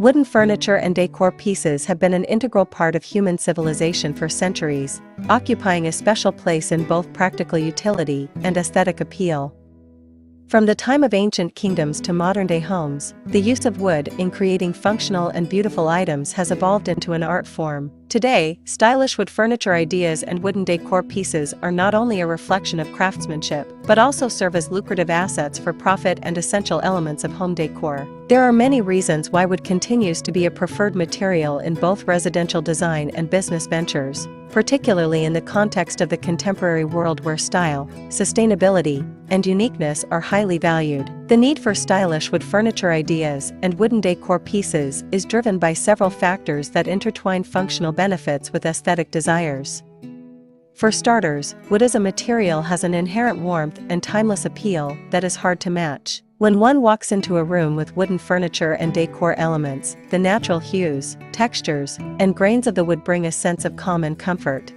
Wooden furniture and decor pieces have been an integral part of human civilization for centuries, occupying a special place in both practical utility and aesthetic appeal. From the time of ancient kingdoms to modern-day homes, the use of wood in creating functional and beautiful items has evolved into an art form. Today, stylish wood furniture ideas and wooden decor pieces are not only a reflection of craftsmanship, but also serve as lucrative assets for profit and essential elements of home decor. There are many reasons why wood continues to be a preferred material in both residential design and business ventures, particularly in the context of the contemporary world where style, sustainability, and uniqueness are highly valued. The need for stylish wood furniture ideas and wooden decor pieces is driven by several factors that intertwine functional benefits with aesthetic desires. For starters, wood as a material has an inherent warmth and timeless appeal that is hard to match. When one walks into a room with wooden furniture and decor elements, the natural hues, textures, and grains of the wood bring a sense of calm and comfort.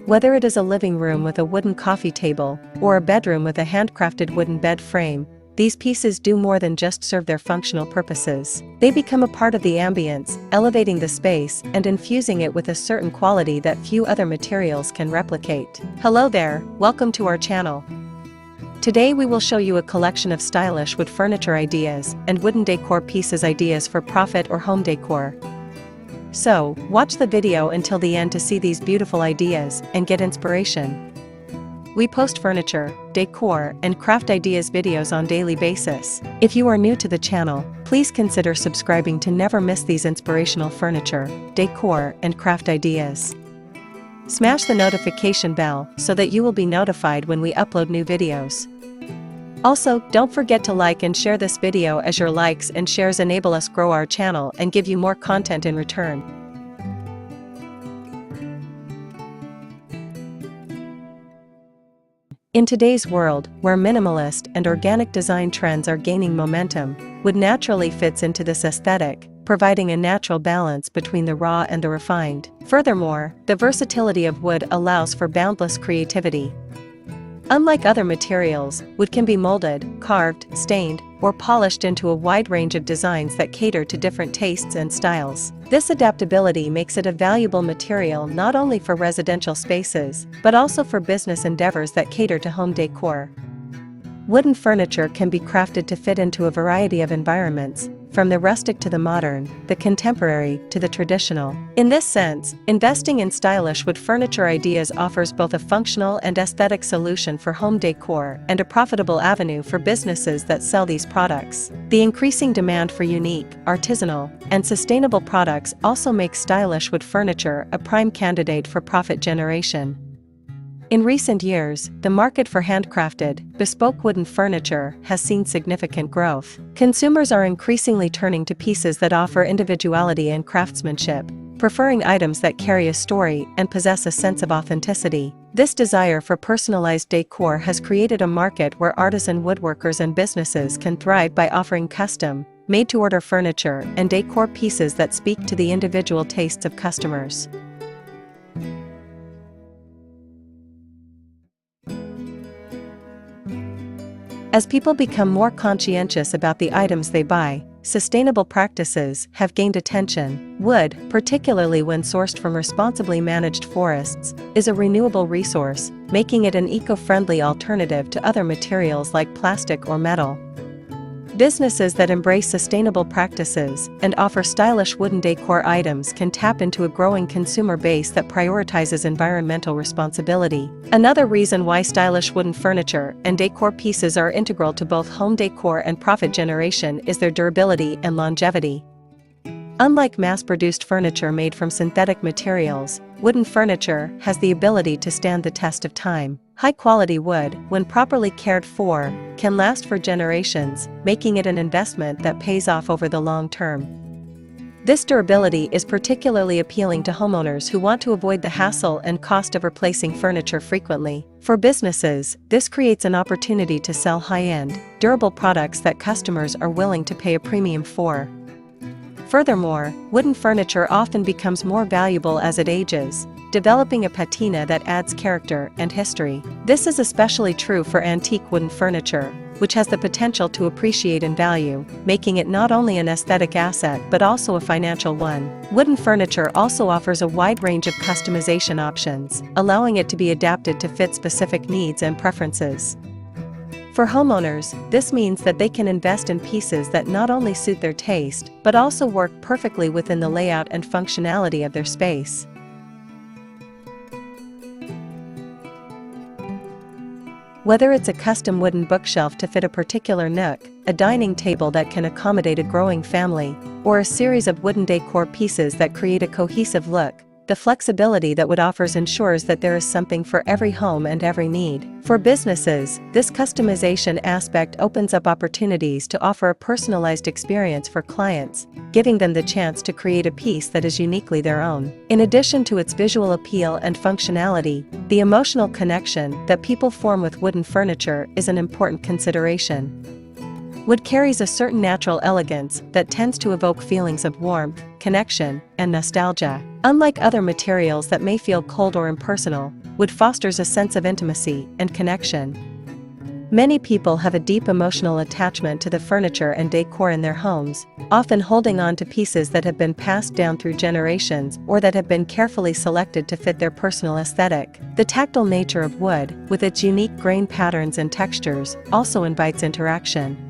Whether it is a living room with a wooden coffee table, or a bedroom with a handcrafted wooden bed frame, these pieces do more than just serve their functional purposes. They become a part of the ambience, elevating the space and infusing it with a certain quality that few other materials can replicate. Hello there, welcome to our channel. Today we will show you a collection of stylish wood furniture ideas and wooden decor pieces ideas for profit or home decor. So, watch the video until the end to see these beautiful ideas and get inspiration. We post furniture, decor, and craft ideas videos on a daily basis. If you are new to the channel, please consider subscribing to never miss these inspirational furniture, decor, and craft ideas. Smash the notification bell so that you will be notified when we upload new videos. Also, don't forget to like and share this video as your likes and shares enable us grow our channel and give you more content in return. In today's world, where minimalist and organic design trends are gaining momentum, wood naturally fits into this aesthetic, providing a natural balance between the raw and the refined. Furthermore, the versatility of wood allows for boundless creativity. Unlike other materials, wood can be molded, carved, stained, or polished into a wide range of designs that cater to different tastes and styles. This adaptability makes it a valuable material not only for residential spaces, but also for business endeavors that cater to home decor. Wooden furniture can be crafted to fit into a variety of environments, from the rustic to the modern, the contemporary to the traditional. In this sense, investing in stylish wood furniture ideas offers both a functional and aesthetic solution for home decor and a profitable avenue for businesses that sell these products. The increasing demand for unique, artisanal, and sustainable products also makes stylish wood furniture a prime candidate for profit generation. In recent years, the market for handcrafted, bespoke wooden furniture has seen significant growth. Consumers are increasingly turning to pieces that offer individuality and craftsmanship, preferring items that carry a story and possess a sense of authenticity. This desire for personalized decor has created a market where artisan woodworkers and businesses can thrive by offering custom, made-to-order furniture and decor pieces that speak to the individual tastes of customers. As people become more conscientious about the items they buy, sustainable practices have gained attention. Wood, particularly when sourced from responsibly managed forests, is a renewable resource, making it an eco-friendly alternative to other materials like plastic or metal. Businesses that embrace sustainable practices and offer stylish wooden decor items can tap into a growing consumer base that prioritizes environmental responsibility. Another reason why stylish wooden furniture and decor pieces are integral to both home decor and profit generation is their durability and longevity. Unlike mass-produced furniture made from synthetic materials, wooden furniture has the ability to stand the test of time. High-quality wood, when properly cared for, can last for generations, making it an investment that pays off over the long term. This durability is particularly appealing to homeowners who want to avoid the hassle and cost of replacing furniture frequently. For businesses, this creates an opportunity to sell high-end, durable products that customers are willing to pay a premium for. Furthermore, wooden furniture often becomes more valuable as it ages, developing a patina that adds character and history. This is especially true for antique wooden furniture, which has the potential to appreciate in value, making it not only an aesthetic asset but also a financial one. Wooden furniture also offers a wide range of customization options, allowing it to be adapted to fit specific needs and preferences. For homeowners, this means that they can invest in pieces that not only suit their taste, but also work perfectly within the layout and functionality of their space. Whether it's a custom wooden bookshelf to fit a particular nook, a dining table that can accommodate a growing family, or a series of wooden decor pieces that create a cohesive look, the flexibility that Wood offers ensures that there is something for every home and every need. For businesses, this customization aspect opens up opportunities to offer a personalized experience for clients, giving them the chance to create a piece that is uniquely their own. In addition to its visual appeal and functionality, the emotional connection that people form with wooden furniture is an important consideration. Wood carries a certain natural elegance that tends to evoke feelings of warmth, connection, and nostalgia. Unlike other materials that may feel cold or impersonal, wood fosters a sense of intimacy and connection. Many people have a deep emotional attachment to the furniture and decor in their homes, often holding on to pieces that have been passed down through generations or that have been carefully selected to fit their personal aesthetic. The tactile nature of wood, with its unique grain patterns and textures, also invites interaction.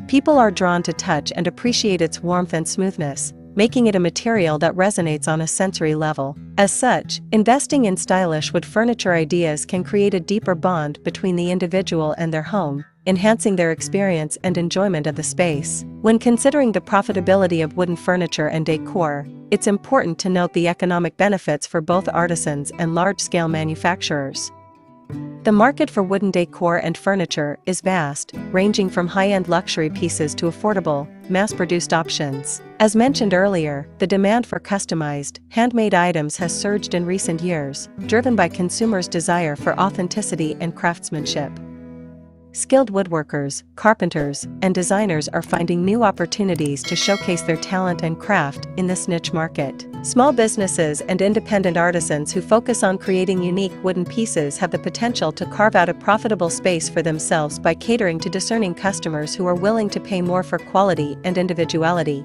People are drawn to touch and appreciate its warmth and smoothness, making it a material that resonates on a sensory level. As such, investing in stylish wood furniture ideas can create a deeper bond between the individual and their home, enhancing their experience and enjoyment of the space. When considering the profitability of wooden furniture and decor, it's important to note the economic benefits for both artisans and large-scale manufacturers. The market for wooden decor and furniture is vast, ranging from high-end luxury pieces to affordable, mass-produced options. As mentioned earlier, the demand for customized, handmade items has surged in recent years, driven by consumers' desire for authenticity and craftsmanship. Skilled woodworkers, carpenters, and designers are finding new opportunities to showcase their talent and craft in this niche market. Small businesses and independent artisans who focus on creating unique wooden pieces have the potential to carve out a profitable space for themselves by catering to discerning customers who are willing to pay more for quality and individuality.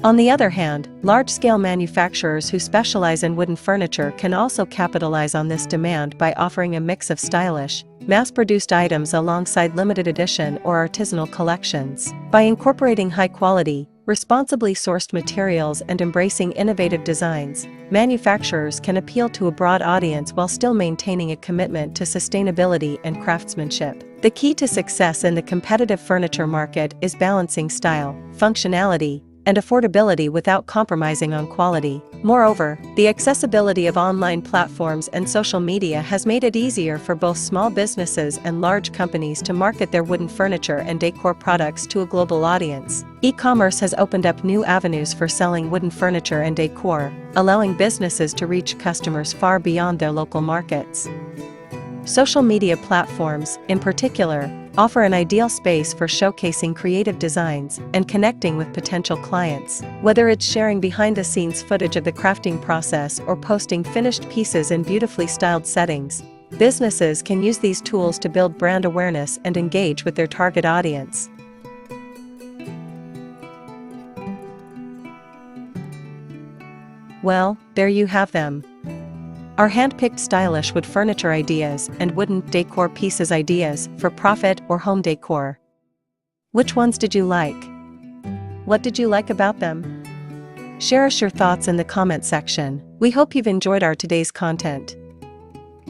On the other hand, large-scale manufacturers who specialize in wooden furniture can also capitalize on this demand by offering a mix of stylish, mass-produced items alongside limited edition or artisanal collections. By incorporating high-quality, responsibly sourced materials and embracing innovative designs, manufacturers can appeal to a broad audience while still maintaining a commitment to sustainability and craftsmanship. The key to success in the competitive furniture market is balancing style, functionality, and affordability without compromising on quality. Moreover, the accessibility of online platforms and social media has made it easier for both small businesses and large companies to market their wooden furniture and decor products to a global audience. E-commerce has opened up new avenues for selling wooden furniture and decor, allowing businesses to reach customers far beyond their local markets. Social media platforms, in particular, offer an ideal space for showcasing creative designs and connecting with potential clients. Whether it's sharing behind-the-scenes footage of the crafting process or posting finished pieces in beautifully styled settings, businesses can use these tools to build brand awareness and engage with their target audience. Well, there you have them. Our hand-picked stylish wood furniture ideas and wooden decor pieces ideas for profit or home decor. Which ones did you like? What did you like about them? Share us your thoughts in the comment section. We hope you've enjoyed our today's content.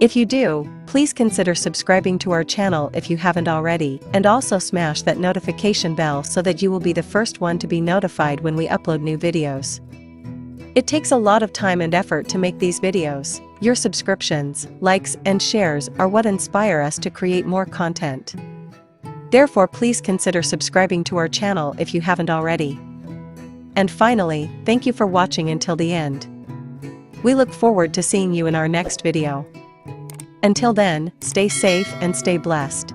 If you do, please consider subscribing to our channel if you haven't already, and also smash that notification bell so that you will be the first one to be notified when we upload new videos. It takes a lot of time and effort to make these videos. Your subscriptions, likes, and shares are what inspire us to create more content. Therefore, please consider subscribing to our channel if you haven't already. And finally, thank you for watching until the end. We look forward to seeing you in our next video. Until then, stay safe and stay blessed.